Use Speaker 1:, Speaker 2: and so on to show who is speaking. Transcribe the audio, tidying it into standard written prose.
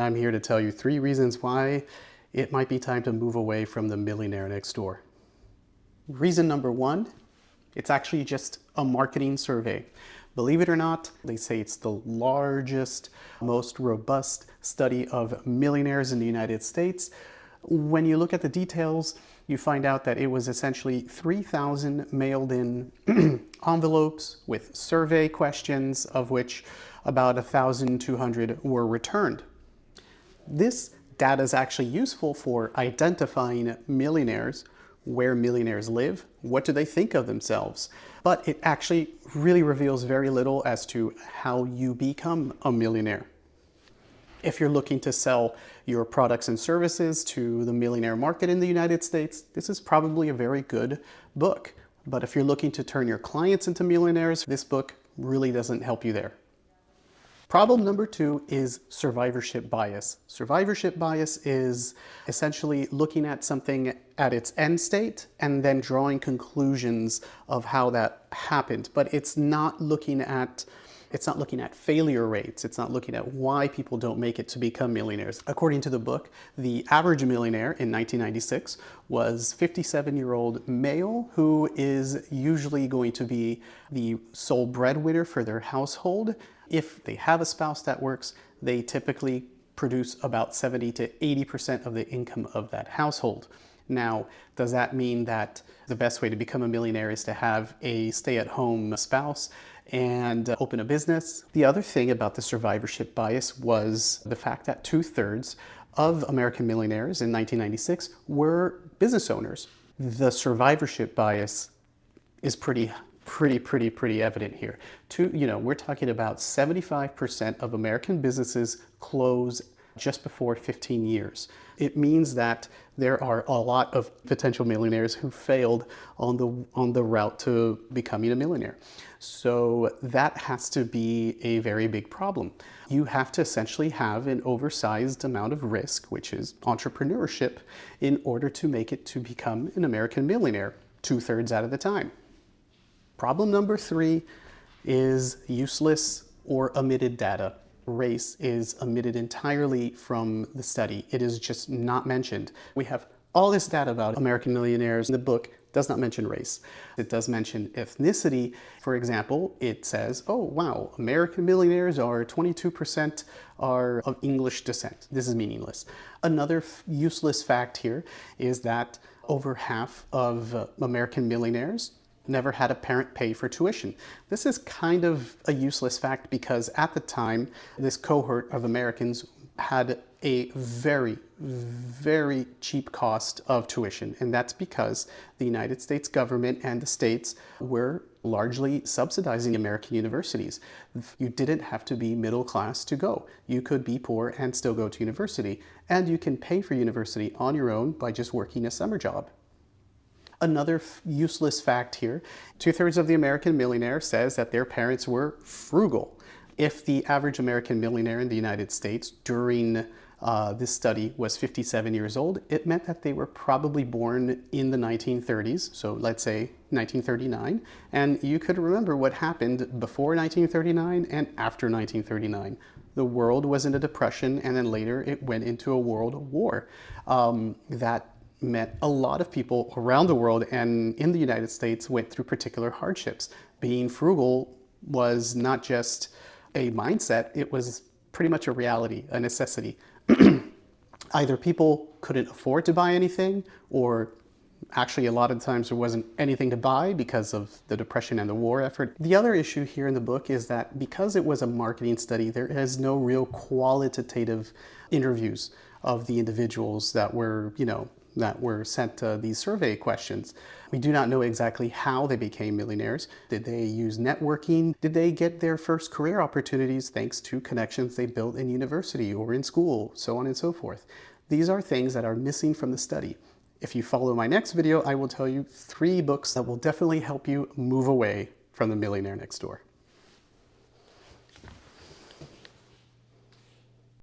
Speaker 1: I'm here to tell you 3 reasons why it might be time to move away from the Millionaire Next Door. Reason number 1, it's actually just a marketing survey. Believe it or not, they say it's the largest, most robust study of millionaires in the United States. When you look at the details, you find out that it was essentially 3,000 mailed in envelopes with survey questions, of which about 1,200 were returned. This data is actually useful for identifying millionaires, where millionaires live, what do they think of themselves, but it actually really reveals very little as to how you become a millionaire. If you're looking to sell your products and services to the millionaire market in the United States, this is probably a very good book. But if you're looking to turn your clients into millionaires, this book really doesn't help you there. Problem number 2 is survivorship bias. Survivorship bias is essentially looking at something at its end state and then drawing conclusions of how that happened. But it's not looking at failure rates. It's not looking at why people don't make it to become millionaires. According to the book, the average millionaire in 1996 was 57-year-old male who is usually going to be the sole breadwinner for their household. If they have a spouse that works, they typically produce about 70 to 80% of the income of that household. Now, does that mean that the best way to become a millionaire is to have a stay-at-home spouse and open a business? The other thing about the survivorship bias was the fact that 2/3 of American millionaires in 1996 were business owners. The survivorship bias is pretty evident here. We're talking about 75% of American businesses close just before 15 years. It means that there are a lot of potential millionaires who failed on the route to becoming a millionaire. So that has to be a very big problem. You have to essentially have an oversized amount of risk, which is entrepreneurship, in order to make it to become an American millionaire 2/3 out of the time. Problem number 3 is useless or omitted data. Race is omitted entirely from the study. It is just not mentioned. We have all this data about American millionaires. The book does not mention race. It does mention ethnicity. For example, it says, oh wow, American millionaires are 22% are of English descent. This is meaningless. Another useless fact here is that over half of American millionaires never had a parent pay for tuition. This is kind of a useless fact because at the time, this cohort of Americans had a very cheap cost of tuition. And that's because the United States government and the states were largely subsidizing American universities. You didn't have to be middle class to go. You could be poor and still go to university. And you can pay for university on your own by just working a summer job. Another useless fact here, 2/3 of the American millionaire says that their parents were frugal. If the average American millionaire in the United States during this study was 57 years old, it meant that they were probably born in the 1930s, so let's say 1939, and you could remember what happened before 1939 and after 1939. The world was in a depression, and then later it went into a world war. That meant a lot of people around the world and in the United States went through particular hardships. Being frugal was not just a mindset, it was pretty much a reality, a necessity. Either people couldn't afford to buy anything, or actually a lot of times there wasn't anything to buy because of the depression and the war effort. The other issue here in the book is that because it was a marketing study, there is no real qualitative interviews of the individuals that were, sent these survey questions. We do not know exactly how they became millionaires. Did they use networking? Did they get their first career opportunities thanks to connections they built in university or in school, so on and so forth? These are things that are missing from the study. If you follow my next video, I will tell you 3 books that will definitely help you move away from the Millionaire Next Door.